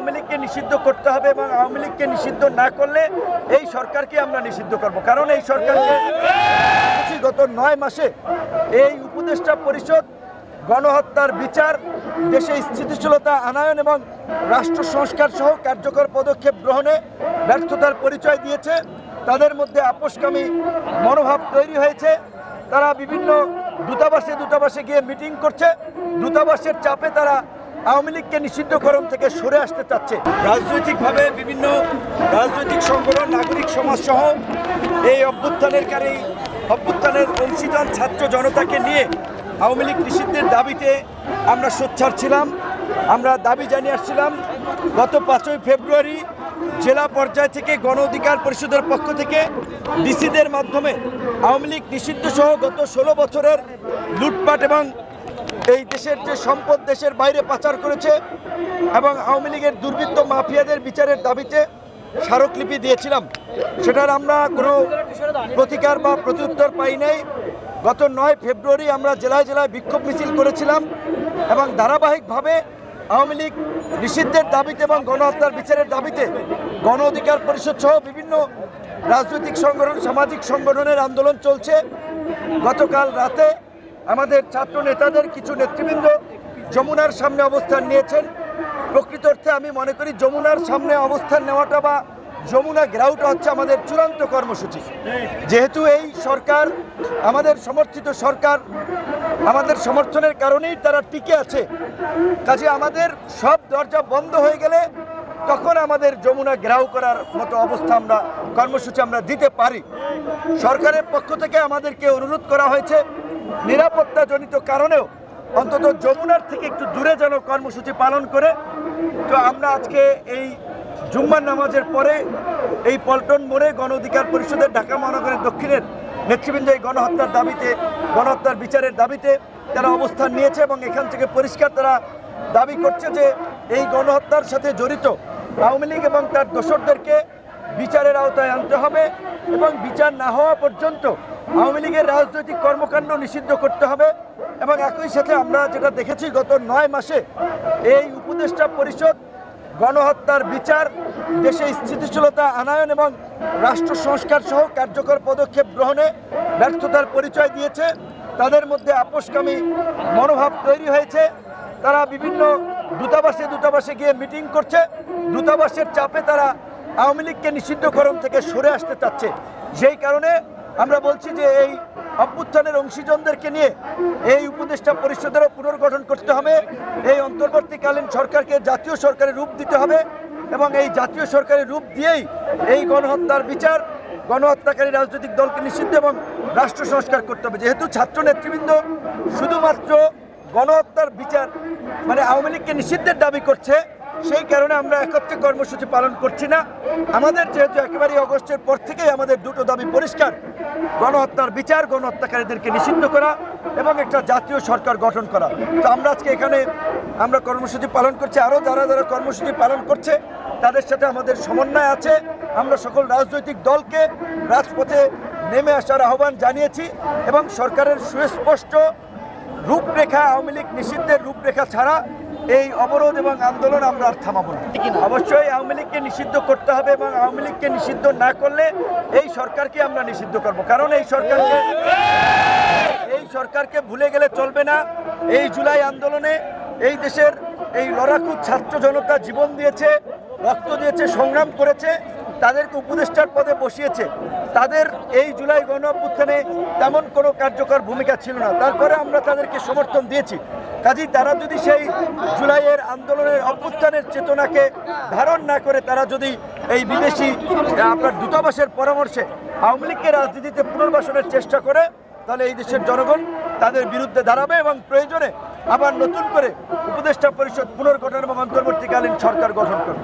আওয়ামী লীগকে নিষিদ্ধ করতে হবে এবং আওয়ামী লীগকে নিষিদ্ধ না করলে এই সরকারকে আমরা নিষিদ্ধ করব। কারণ এই সরকারকে গত 9 মাসে এই উপদেষ্টা পরিষদ গণহত্যার বিচার, দেশে স্থিতিশীলতা আনয়ন এবং রাষ্ট্র সংস্কার সহ কার্যকর পদক্ষেপ গ্রহণে ব্যর্থতার পরিচয় দিয়েছে। তাদের মধ্যে আপোষকামী মনোভাব তৈরি হয়েছে। তারা বিভিন্ন দূতাবাসে গিয়ে মিটিং করছে। দূতাবাসের চাপে তারা আওয়ামী লীগকে নিষিদ্ধকরণ থেকে সরে আসতে চাচ্ছে। রাজনৈতিকভাবে বিভিন্ন রাজনৈতিক সংগঠন, নাগরিক সমাজ সহ এই অভ্যুত্থানের অংশীদার ছাত্র জনতাকে নিয়ে আওয়ামী লীগ নিষিদ্ধের দাবিতে আমরা সোচ্চার ছিলাম। আমরা দাবি জানিয়ে আসছিলাম। গত 5ই ফেব্রুয়ারি জেলা পর্যায় থেকে গণ অধিকার পরিষদের পক্ষ থেকে ডিসিদের মাধ্যমে আওয়ামী লীগ নিষিদ্ধ সহ গত 16 বছরের লুটপাট এবং এই দেশের যে সম্পদ দেশের বাইরে পাচার করেছে এবং আওয়ামী লীগের দুর্বৃত্ত মাফিয়াদের বিচারের দাবিতে স্মারকলিপি দিয়েছিলাম। সেটার আমরা কোনো প্রতিকার বা প্রত্যুত্তর পাই নাই। গত 9 ফেব্রুয়ারি আমরা জেলায় জেলায় বিক্ষোভ মিছিল করেছিলাম এবং ধারাবাহিকভাবে আওয়ামী লীগ নিষিদ্ধের দাবিতে এবং গণহত্যার বিচারের দাবিতে গণ অধিকার পরিষদ সহ বিভিন্ন রাজনৈতিক সংগঠন, সামাজিক সংগঠনের আন্দোলন চলছে। গতকাল রাতে আমাদের ছাত্র নেতাদের কিছু নেতৃবৃন্দ যমুনার সামনে অবস্থান নিয়েছেন। প্রকৃত অর্থে আমি মনে করি যমুনার সামনে অবস্থান নেওয়াটা বা যমুনা ঘেরাওটা হচ্ছে আমাদের চূড়ান্ত কর্মসূচি। যেহেতু এই সরকার আমাদের সমর্থিত সরকার, আমাদের সমর্থনের কারণেই তারা টিকে আছে, কাজে আমাদের সব দরজা বন্ধ হয়ে গেলে তখন আমাদের যমুনা ঘেরাও করার মতো অবস্থা কর্মসূচি আমরা দিতে পারি। সরকারের পক্ষ থেকে আমাদেরকে অনুরোধ করা হয়েছে নিরাপত্তাজনিত কারণেও অন্তত যমুনার থেকে একটু দূরে যেন কর্মসূচি পালন করে। তো আমরা আজকে এই জুম্মার নামাজের পরে এই পল্টন মোড়ে গণ অধিকার পরিষদের ঢাকা মহানগরের দক্ষিণের নেতৃবৃন্দ এই গণহত্যার বিচারের দাবিতে তারা অবস্থান নিয়েছে এবং এখান থেকে পরিষ্কার তারা দাবি করছে যে এই গণহত্যার সাথে জড়িত আওয়ামী লীগ এবং তার দোসরদেরকে বিচারের আওতায় আনতে হবে এবং বিচার না হওয়া পর্যন্ত আওয়ামী লীগের রাজনৈতিক কর্মকাণ্ড নিষিদ্ধ করতে হবে। এবং একই সাথে আমরা যেটা দেখেছি গত 9 মাসে এই উপদেষ্টা পরিষদ গণহত্যার বিচার, দেশে স্থিতিশীলতা আনয়ন এবং রাষ্ট্র সংস্কার সহ কার্যকর পদক্ষেপ গ্রহণে ব্যর্থতার পরিচয় দিয়েছে। তাদের মধ্যে আপোষকামী মনোভাব তৈরি হয়েছে। তারা বিভিন্ন দূতাবাসে গিয়ে মিটিং করছে। দূতাবাসের চাপে তারা আওয়ামী লীগকে নিষিদ্ধকরণ থেকে সরে আসতে চাচ্ছে। সেই কারণে আমরা বলছি যে এই অভ্যুত্থানের অংশীজনদেরকে নিয়ে এই উপদেষ্টা পরিষদেরও পুনর্গঠন করতে হবে। এই অন্তর্বর্তীকালীন সরকারকে জাতীয় সরকারের রূপ দিতে হবে এবং এই জাতীয় সরকারের রূপ দিয়েই এই গণহত্যার বিচার, গণহত্যাকারী রাজনৈতিক দলকে নিষিদ্ধ এবং রাষ্ট্র সংস্কার করতে হবে। যেহেতু ছাত্র নেতৃবৃন্দ শুধুমাত্র গণহত্যার বিচার মানে আওয়ামী লীগকে নিষিদ্ধের দাবি করছে, সেই কারণে আমরা একত্রে কর্মসূচি পালন করছি না। আমাদের যেহেতু একেবারেই আগস্টের পর থেকেই আমাদের দুটো দাবি পরিষ্কার, গণহত্যার বিচার, গণহত্যাকারীদেরকে নিষিদ্ধ করা এবং একটা জাতীয় সরকার গঠন করা। তো আমরা আজকে এখানে আমরা কর্মসূচি পালন করছি। আরও যারা কর্মসূচি পালন করছে তাদের সাথে আমাদের সমন্বয় আছে। আমরা সকল রাজনৈতিক দলকে রাজপথে নেমে আসার আহ্বান জানিয়েছি এবং সরকারের সুস্পষ্ট রূপরেখা, আওয়ামী লীগ নিষিদ্ধের রূপরেখা ছাড়া এই অবরোধ এবং আন্দোলন আমরা আর থামাবো না। অবশ্যই আওয়ামী লীগকে নিষিদ্ধ করতে হবে এবং আওয়ামী লীগকে নিষিদ্ধ না করলে এই সরকারকে আমরা নিষিদ্ধ করব। কারণ এই সরকারকে ভুলে গেলে চলবে না। এই জুলাই আন্দোলনে এই দেশের এই লড়াকু ছাত্র জনতা জীবন দিয়েছে, রক্ত দিয়েছে, সংগ্রাম করেছে, তাদেরকে উপদেষ্টার পদে বসিয়েছে। তাদের এই জুলাই গণ অভ্যুত্থানে তেমন কোনো কার্যকর ভূমিকা ছিল না, তারপরে আমরা তাদেরকে সমর্থন দিয়েছি। কাজেই তারা যদি সেই জুলাইয়ের আন্দোলনের অভ্যুত্থানের চেতনাকে ধারণ না করে তারা যদি এই বিদেশি আপনার দূতাবাসের পরামর্শে আওয়ামী লীগকে রাজনীতিতে পুনর্বাসনের চেষ্টা করে, তাহলে এই দেশের জনগণ তাদের বিরুদ্ধে দাঁড়াবে এবং প্রয়োজনে আবার নতুন করে উপদেষ্টা পরিষদ পুনর্গঠন এবং অন্তর্বর্তীকালীন সরকার গঠন করবে।